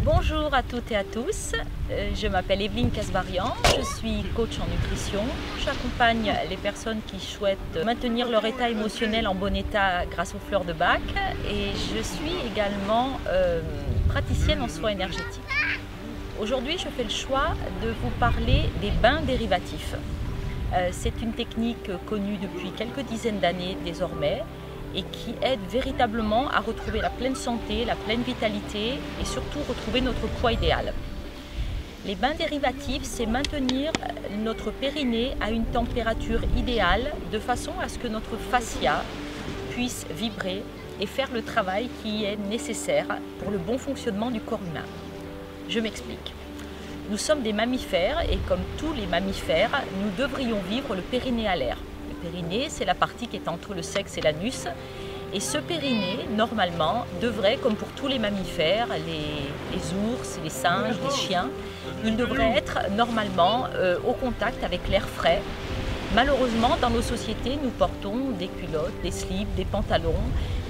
Bonjour à toutes et à tous, je m'appelle Evelyne Casbarian, je suis coach en nutrition. J'accompagne les personnes qui souhaitent maintenir leur état émotionnel en bon état grâce aux fleurs de Bach et je suis également praticienne en soins énergétiques. Aujourd'hui, je fais le choix de vous parler des bains dérivatifs. C'est une technique connue depuis quelques dizaines d'années désormais et qui aide véritablement à retrouver la pleine santé, la pleine vitalité et surtout retrouver notre poids idéal. Les bains dérivatifs, c'est maintenir notre périnée à une température idéale de façon à ce que notre fascia puisse vibrer et faire le travail qui est nécessaire pour le bon fonctionnement du corps humain. Je m'explique. Nous sommes des mammifères et comme tous les mammifères, nous devrions vivre le périnée à l'air. Le périnée, c'est la partie qui est entre le sexe et l'anus. Et ce périnée, normalement, devrait, comme pour tous les mammifères, les ours, les singes, les chiens, il devrait être normalement au contact avec l'air frais. Malheureusement, dans nos sociétés, nous portons des culottes, des slips, des pantalons,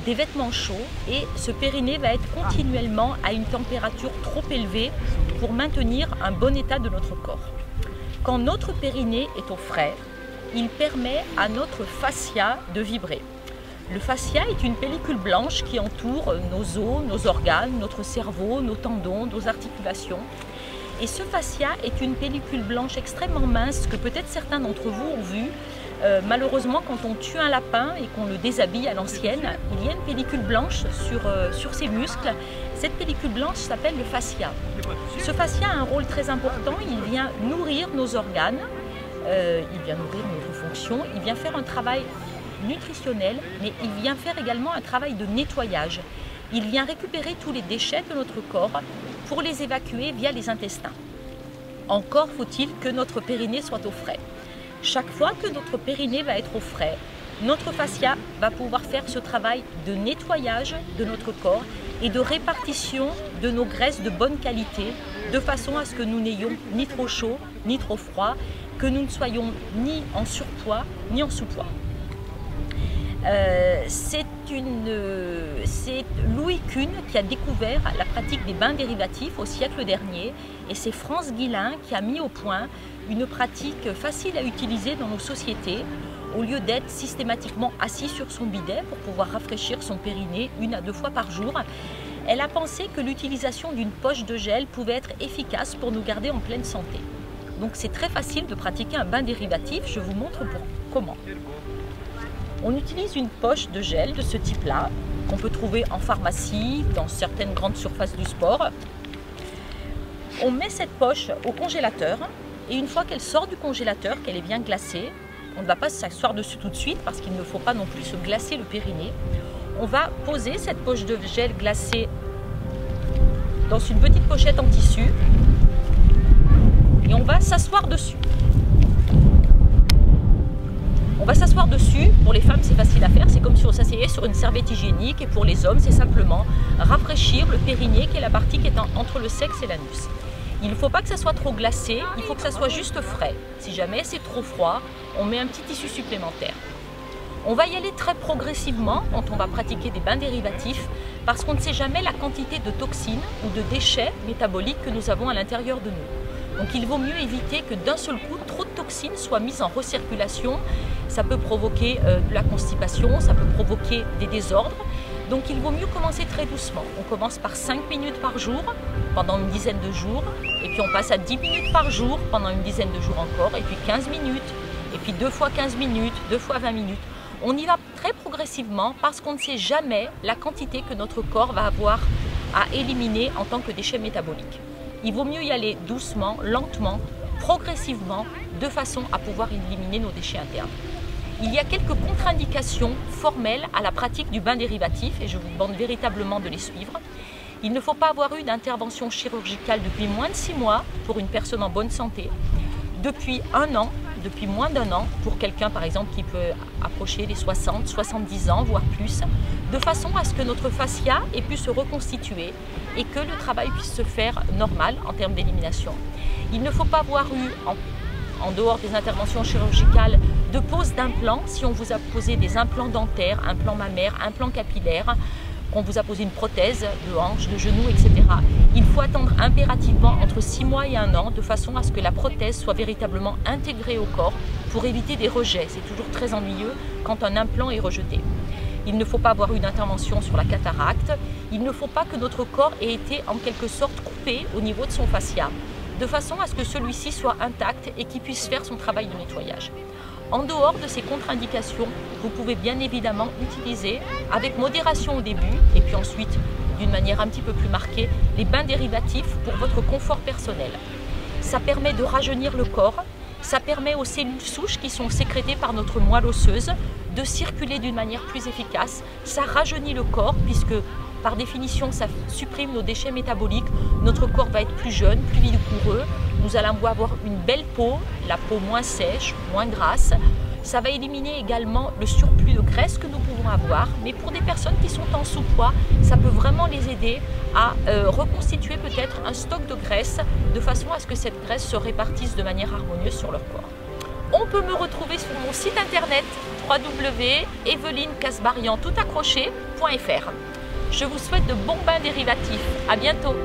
des vêtements chauds et ce périnée va être continuellement à une température trop élevée pour maintenir un bon état de notre corps. Quand notre périnée est au frais, il permet à notre fascia de vibrer. Le fascia est une pellicule blanche qui entoure nos os, nos organes, notre cerveau, nos tendons, nos articulations. Et ce fascia est une pellicule blanche extrêmement mince que peut-être certains d'entre vous ont vu. Malheureusement, quand on tue un lapin et qu'on le déshabille à l'ancienne, il y a une pellicule blanche sur ses muscles. Cette pellicule blanche s'appelle le fascia. Ce fascia a un rôle très important, il vient nourrir nos organes, il vient nourrir notre fonction, il vient faire un travail nutritionnel, mais il vient faire également un travail de nettoyage. Il vient récupérer tous les déchets de notre corps pour les évacuer via les intestins. Encore faut-il que notre périnée soit au frais. Chaque fois que notre périnée va être au frais, notre fascia va pouvoir faire ce travail de nettoyage de notre corps et de répartition de nos graisses de bonne qualité, de façon à ce que nous n'ayons ni trop chaud, ni trop froid, que nous ne soyons ni en surpoids, ni en sous-poids. C'est Louis Kuhn qui a découvert la pratique des bains dérivatifs au siècle dernier et c'est France Guillain qui a mis au point une pratique facile à utiliser dans nos sociétés au lieu d'être systématiquement assis sur son bidet pour pouvoir rafraîchir son périnée 1 à 2 fois par jour. Elle a pensé que l'utilisation d'une poche de gel pouvait être efficace pour nous garder en pleine santé. Donc c'est très facile de pratiquer un bain dérivatif, je vous montre comment. On utilise une poche de gel de ce type-là, qu'on peut trouver en pharmacie, dans certaines grandes surfaces du sport. On met cette poche au congélateur et une fois qu'elle sort du congélateur, qu'elle est bien glacée, on ne va pas s'asseoir dessus tout de suite parce qu'il ne faut pas non plus se glacer le périnée. On va poser cette poche de gel glacée dans une petite pochette en tissu et on va s'asseoir dessus. On va s'asseoir dessus, pour les femmes c'est facile à faire, c'est comme si on s'asseyait sur une serviette hygiénique et pour les hommes c'est simplement rafraîchir le périnée qui est la partie qui est entre le sexe et l'anus. Il ne faut pas que ça soit trop glacé, il faut que ça soit juste frais. Si jamais c'est trop froid, on met un petit tissu supplémentaire. On va y aller très progressivement quand on va pratiquer des bains dérivatifs parce qu'on ne sait jamais la quantité de toxines ou de déchets métaboliques que nous avons à l'intérieur de nous. Donc il vaut mieux éviter que d'un seul coup, trop de toxines soient mises en recirculation. Ça peut provoquer de la constipation, ça peut provoquer des désordres. Donc il vaut mieux commencer très doucement. On commence par 5 minutes par jour pendant une dizaine de jours. Et puis on passe à 10 minutes par jour pendant une dizaine de jours encore. Et puis 15 minutes. Et puis 2 fois 15 minutes, 2 fois 20 minutes. On y va très progressivement parce qu'on ne sait jamais la quantité que notre corps va avoir à éliminer en tant que déchets métaboliques. Il vaut mieux y aller doucement, lentement, progressivement, de façon à pouvoir éliminer nos déchets internes. Il y a quelques contre-indications formelles à la pratique du bain dérivatif et je vous demande véritablement de les suivre. Il ne faut pas avoir eu d'intervention chirurgicale depuis moins de 6 mois pour une personne en bonne santé, depuis 1 an, depuis moins d'1 an pour quelqu'un par exemple qui peut approcher les 60, 70 ans, voire plus, de façon à ce que notre fascia ait pu se reconstituer et que le travail puisse se faire normal en termes d'élimination. Il ne faut pas avoir eu, en dehors des interventions chirurgicales, de pose d'implants. Si on vous a posé des implants dentaires, implants mammaires, implants capillaires, qu'on vous a posé une prothèse de hanche, de genou, etc. Il faut attendre impérativement entre 6 mois et 1 an de façon à ce que la prothèse soit véritablement intégrée au corps pour éviter des rejets. C'est toujours très ennuyeux quand un implant est rejeté. Il ne faut pas avoir une intervention sur la cataracte. Il ne faut pas que notre corps ait été en quelque sorte coupé au niveau de son fascia, de façon à ce que celui-ci soit intact et qu'il puisse faire son travail de nettoyage. En dehors de ces contre-indications, vous pouvez bien évidemment utiliser, avec modération au début, et puis ensuite d'une manière un petit peu plus marquée, les bains dérivatifs pour votre confort personnel. Ça permet de rajeunir le corps, ça permet aux cellules souches qui sont sécrétées par notre moelle osseuse de circuler d'une manière plus efficace. Ça rajeunit le corps puisque par définition ça supprime nos déchets métaboliques. Notre corps va être plus jeune, plus vigoureux. Nous allons avoir une belle peau, la peau moins sèche, moins grasse. Ça va éliminer également le surplus de graisse que nous pouvons avoir. Mais pour des personnes qui sont en sous-poids, ça peut vraiment les aider à reconstituer peut-être un stock de graisse de façon à ce que cette graisse se répartisse de manière harmonieuse sur leur corps. On peut me retrouver sur mon site internet www.evelyncasbarian.fr. Je vous souhaite de bons bains dérivatifs. À bientôt.